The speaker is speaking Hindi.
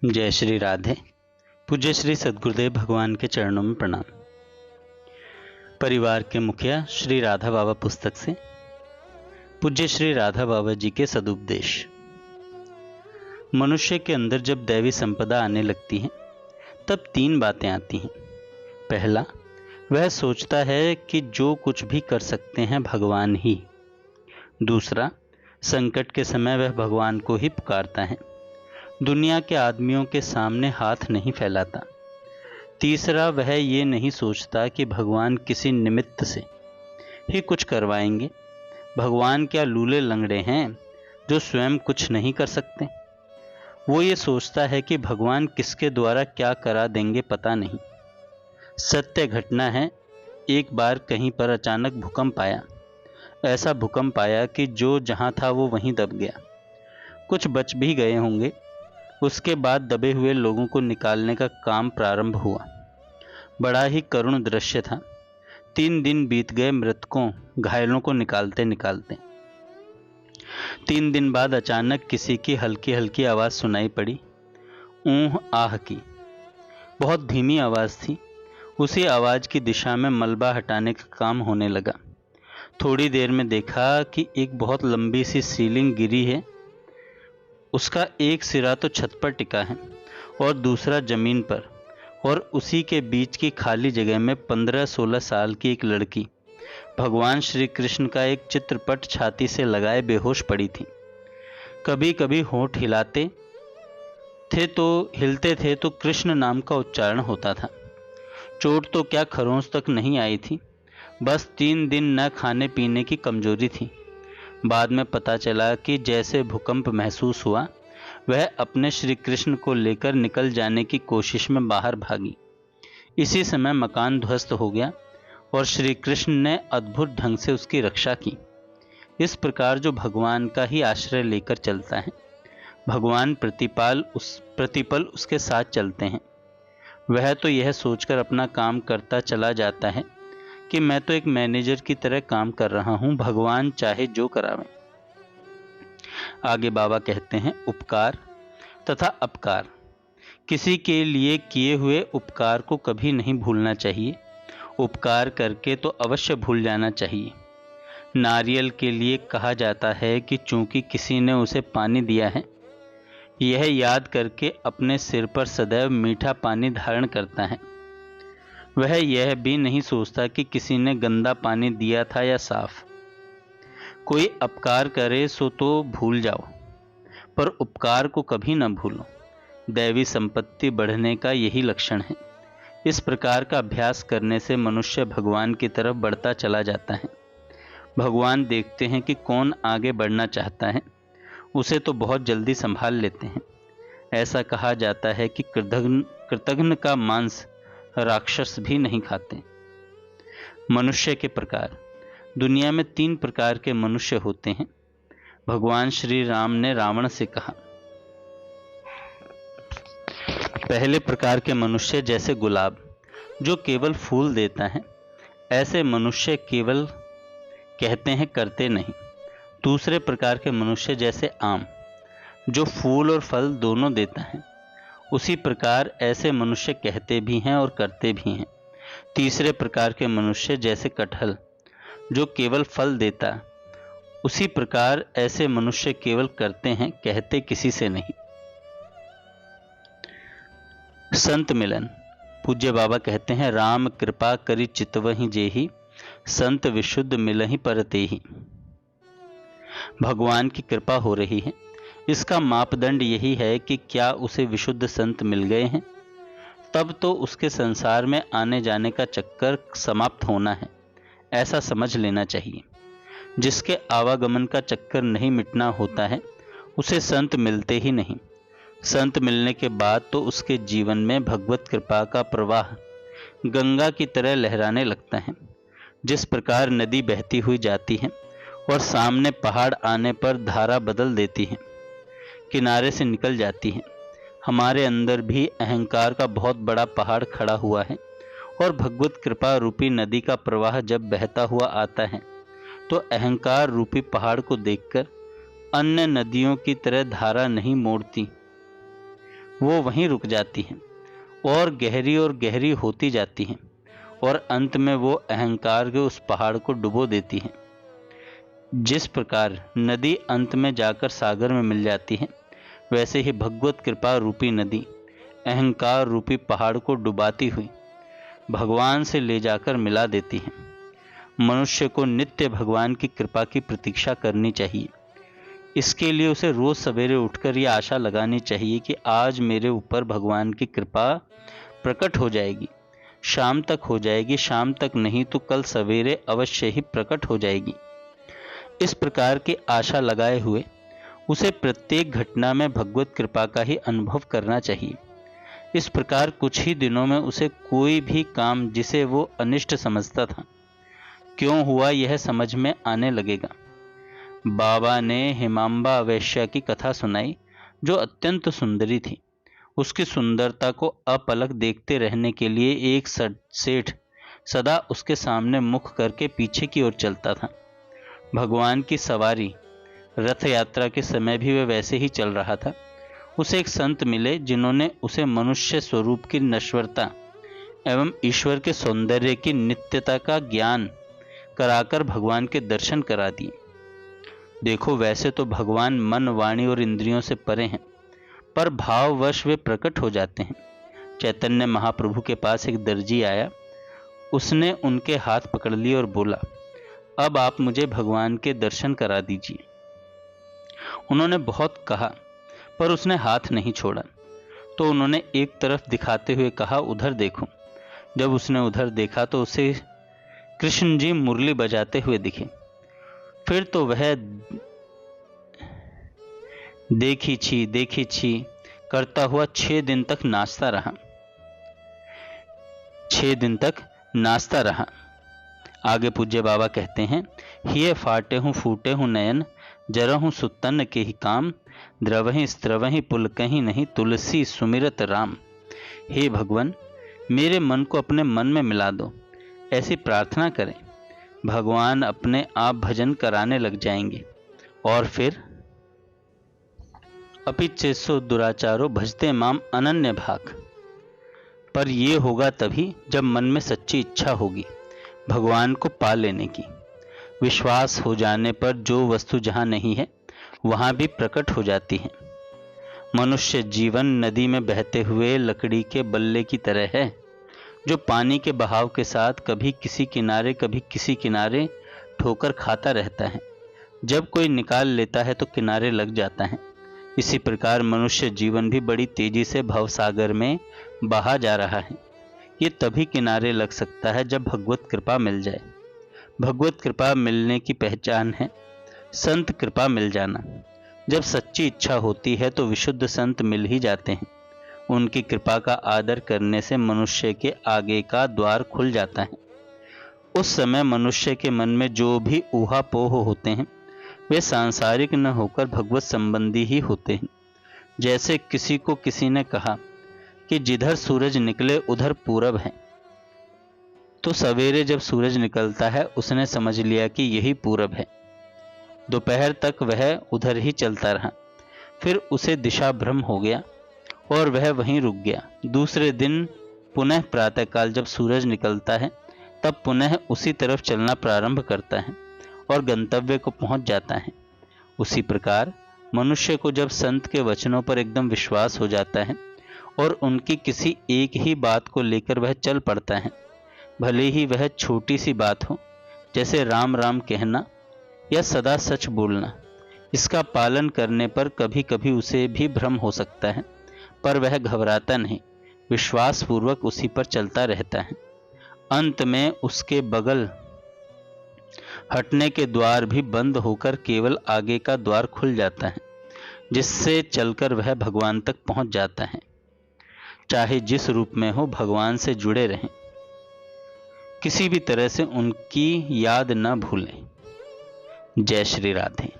जय श्री राधे। पूज्य श्री सद्गुरुदेव भगवान के चरणों में प्रणाम। परिवार के मुखिया श्री राधा बाबा पुस्तक से पूज्य श्री राधा बाबा जी के सदुपदेश। मनुष्य के अंदर जब दैवी संपदा आने लगती है तब तीन बातें आती हैं। पहला, वह सोचता है कि जो कुछ भी कर सकते हैं भगवान ही। दूसरा, संकट के समय वह भगवान को ही पुकारता है, दुनिया के आदमियों के सामने हाथ नहीं फैलाता। तीसरा, वह ये नहीं सोचता कि भगवान किसी निमित्त से ही कुछ करवाएंगे। भगवान क्या लूले लंगड़े हैं जो स्वयं कुछ नहीं कर सकते। वो ये सोचता है कि भगवान किसके द्वारा क्या करा देंगे पता नहीं। सत्य घटना है, एक बार कहीं पर अचानक भूकंप आया। ऐसा भूकंप आया कि जो जहाँ था वो वहीं दब गया। कुछ बच भी गए होंगे। उसके बाद दबे हुए लोगों को निकालने का काम प्रारंभ हुआ। बड़ा ही करुण दृश्य था। 3 दिन बीत गए मृतकों घायलों को निकालते निकालते। 3 दिन बाद अचानक किसी की हल्की हल्की आवाज़ सुनाई पड़ी, ऊह आह की। बहुत धीमी आवाज़ थी। उसी आवाज़ की दिशा में मलबा हटाने का काम होने लगा। थोड़ी देर में देखा कि एक बहुत लंबी सी सीलिंग गिरी है। उसका एक सिरा तो छत पर टिका है और दूसरा जमीन पर, और उसी के बीच की खाली जगह में 15-16 साल की एक लड़की भगवान श्री कृष्ण का एक चित्रपट छाती से लगाए बेहोश पड़ी थी। कभी कभी होंठ हिलते थे तो कृष्ण नाम का उच्चारण होता था। चोट तो क्या खरोंच तक नहीं आई थी, बस 3 दिन न खाने पीने की कमजोरी थी। बाद में पता चला कि जैसे भूकंप महसूस हुआ, वह अपने श्री कृष्ण को लेकर निकल जाने की कोशिश में बाहर भागी। इसी समय मकान ध्वस्त हो गया और श्री कृष्ण ने अद्भुत ढंग से उसकी रक्षा की। इस प्रकार जो भगवान का ही आश्रय लेकर चलता है, भगवान प्रतिपल उसके साथ चलते हैं। वह तो यह सोचकर अपना काम करता चला जाता है कि मैं तो एक मैनेजर की तरह काम कर रहा हूं, भगवान चाहे जो करावे। आगे बाबा कहते हैं, उपकार तथा अपकार। किसी के लिए किए हुए उपकार को कभी नहीं भूलना चाहिए। उपकार करके तो अवश्य भूल जाना चाहिए। नारियल के लिए कहा जाता है कि चूंकि किसी ने उसे पानी दिया है, यह याद करके अपने सिर पर सदैव मीठा पानी धारण करता है। वह यह भी नहीं सोचता कि किसी ने गंदा पानी दिया था या साफ। कोई अपकार करे सो तो भूल जाओ, पर उपकार को कभी न भूलो। दैवी संपत्ति बढ़ने का यही लक्षण है। इस प्रकार का अभ्यास करने से मनुष्य भगवान की तरफ बढ़ता चला जाता है। भगवान देखते हैं कि कौन आगे बढ़ना चाहता है, उसे तो बहुत जल्दी संभाल लेते हैं। ऐसा कहा जाता है कि कृतघ्न का मांस राक्षस भी नहीं खाते। मनुष्य के प्रकार। दुनिया में 3 प्रकार के मनुष्य होते हैं। भगवान श्री राम ने रावण से कहा, पहले प्रकार के मनुष्य जैसे गुलाब जो केवल फूल देता है, ऐसे मनुष्य केवल कहते हैं करते नहीं। दूसरे प्रकार के मनुष्य जैसे आम जो फूल और फल दोनों देता है, उसी प्रकार ऐसे मनुष्य कहते भी हैं और करते भी हैं। तीसरे प्रकार के मनुष्य जैसे कटहल जो केवल फल देता, उसी प्रकार ऐसे मनुष्य केवल करते हैं, कहते किसी से नहीं। संत मिलन। पूज्य बाबा कहते हैं, राम कृपा करी चितवहि जेहि, संत विशुद्ध मिलहि परतेहि। भगवान की कृपा हो रही है, इसका मापदंड यही है कि क्या उसे विशुद्ध संत मिल गए हैं, तब तो उसके संसार में आने जाने का चक्कर समाप्त होना है, ऐसा समझ लेना चाहिए। जिसके आवागमन का चक्कर नहीं मिटना होता है, उसे संत मिलते ही नहीं। संत मिलने के बाद तो उसके जीवन में भगवत कृपा का प्रवाह गंगा की तरह लहराने लगता है। जिस प्रकार नदी बहती हुई जाती है और सामने पहाड़ आने पर धारा बदल देती है, किनारे से निकल जाती है, हमारे अंदर भी अहंकार का बहुत बड़ा पहाड़ खड़ा हुआ है, और भगवत कृपा रूपी नदी का प्रवाह जब बहता हुआ आता है तो अहंकार रूपी पहाड़ को देखकर अन्य नदियों की तरह धारा नहीं मोड़ती, वो वहीं रुक जाती हैं और गहरी होती जाती हैं और अंत में वो अहंकार के उस पहाड़ को डुबो देती हैं। जिस प्रकार नदी अंत में जाकर सागर में मिल जाती है, वैसे ही भगवत कृपा रूपी नदी अहंकार रूपी पहाड़ को डुबाती हुई भगवान से ले जाकर मिला देती है। मनुष्य को नित्य भगवान की कृपा की प्रतीक्षा करनी चाहिए। इसके लिए उसे रोज सवेरे उठकर यह आशा लगानी चाहिए कि आज मेरे ऊपर भगवान की कृपा प्रकट हो जाएगी, शाम तक हो जाएगी, शाम तक नहीं तो कल सवेरे अवश्य ही प्रकट हो जाएगी। इस प्रकार की आशा लगाए हुए उसे प्रत्येक घटना में भगवत कृपा का ही अनुभव करना चाहिए। इस प्रकार कुछ ही दिनों में उसे कोई भी काम जिसे वो अनिष्ट समझता था क्यों हुआ यह समझ में आने लगेगा। बाबा ने हिमांबा वेश्या की कथा सुनाई जो अत्यंत सुंदरी थी। उसकी सुंदरता को अपलक देखते रहने के लिए एक सेठ सदा उसके सामने मुख करके पीछे की ओर चलता था। भगवान की सवारी रथ यात्रा के समय भी वह वैसे ही चल रहा था। उसे एक संत मिले जिन्होंने उसे मनुष्य स्वरूप की नश्वरता एवं ईश्वर के सौंदर्य की नित्यता का ज्ञान कराकर भगवान के दर्शन करा दिए। देखो, वैसे तो भगवान मन, वाणी और इंद्रियों से परे हैं, पर भाववश वे प्रकट हो जाते हैं। चैतन्य महाप्रभु के पास एक दर्जी आया। उसने उनके हाथ पकड़ लिए और बोला, अब आप मुझे भगवान के दर्शन करा दीजिए। उन्होंने बहुत कहा पर उसने हाथ नहीं छोड़ा। तो उन्होंने एक तरफ दिखाते हुए कहा, उधर देखो। जब उसने उधर देखा तो उसे कृष्ण जी मुरली बजाते हुए दिखे। फिर तो वह देखी छी करता हुआ 6 दिन तक नाचता रहा। 6 दिन तक नाचता रहा। आगे पूज्य बाबा कहते हैं, हिये फाटे हूँ फूटे हूँ नयन, जरहूँ सुतन के ही काम, द्रवहि स्त्रवहि पुल कहीं नहीं, तुलसी सुमिरत राम। हे भगवान, मेरे मन को अपने मन में मिला दो, ऐसी प्रार्थना करें। भगवान अपने आप भजन कराने लग जाएंगे। और फिर अपि चेसो दुराचारो भजते माम अनन्य भाग। पर यह होगा तभी जब मन में सच्ची इच्छा होगी भगवान को पा लेने की। विश्वास हो जाने पर जो वस्तु जहाँ नहीं है वहाँ भी प्रकट हो जाती है। मनुष्य जीवन नदी में बहते हुए लकड़ी के बल्ले की तरह है, जो पानी के बहाव के साथ कभी किसी किनारे ठोकर खाता रहता है। जब कोई निकाल लेता है तो किनारे लग जाता है। इसी प्रकार मनुष्य जीवन भी बड़ी तेजी से भवसागर में बहा जा रहा है। ये तभी किनारे लग सकता है जब भगवत कृपा मिल जाए। भगवत कृपा मिलने की पहचान है संत कृपा मिल जाना। जब सच्ची इच्छा होती है तो विशुद्ध संत मिल ही जाते हैं। उनकी कृपा का आदर करने से मनुष्य के आगे का द्वार खुल जाता है। उस समय मनुष्य के मन में जो भी ऊहापोह होते हैं वे सांसारिक न होकर भगवत संबंधी ही होते हैं। जैसे किसी को किसी ने कहा कि जिधर सूरज निकले उधर पूरब है, तो सवेरे जब सूरज निकलता है उसने समझ लिया कि यही पूरब है। दोपहर तक वह उधर ही चलता रहा, फिर उसे दिशा भ्रम हो गया और वह वहीं रुक गया। दूसरे दिन पुनः प्रातःकाल जब सूरज निकलता है तब पुनः उसी तरफ चलना प्रारंभ करता है और गंतव्य को पहुंच जाता है। उसी प्रकार मनुष्य को जब संत के वचनों पर एकदम विश्वास हो जाता है और उनकी किसी एक ही बात को लेकर वह चल पड़ता है, भले ही वह छोटी सी बात हो, जैसे राम राम कहना या सदा सच बोलना, इसका पालन करने पर कभी कभी उसे भी भ्रम हो सकता है, पर वह घबराता नहीं, विश्वास पूर्वक उसी पर चलता रहता है। अंत में उसके बगल हटने के द्वार भी बंद होकर केवल आगे का द्वार खुल जाता है, जिससे चलकर वह भगवान तक पहुंच जाता है। चाहे जिस रूप में हो, भगवान से जुड़े रहें, किसी भी तरह से उनकी याद न भूलें। जय श्री राधे।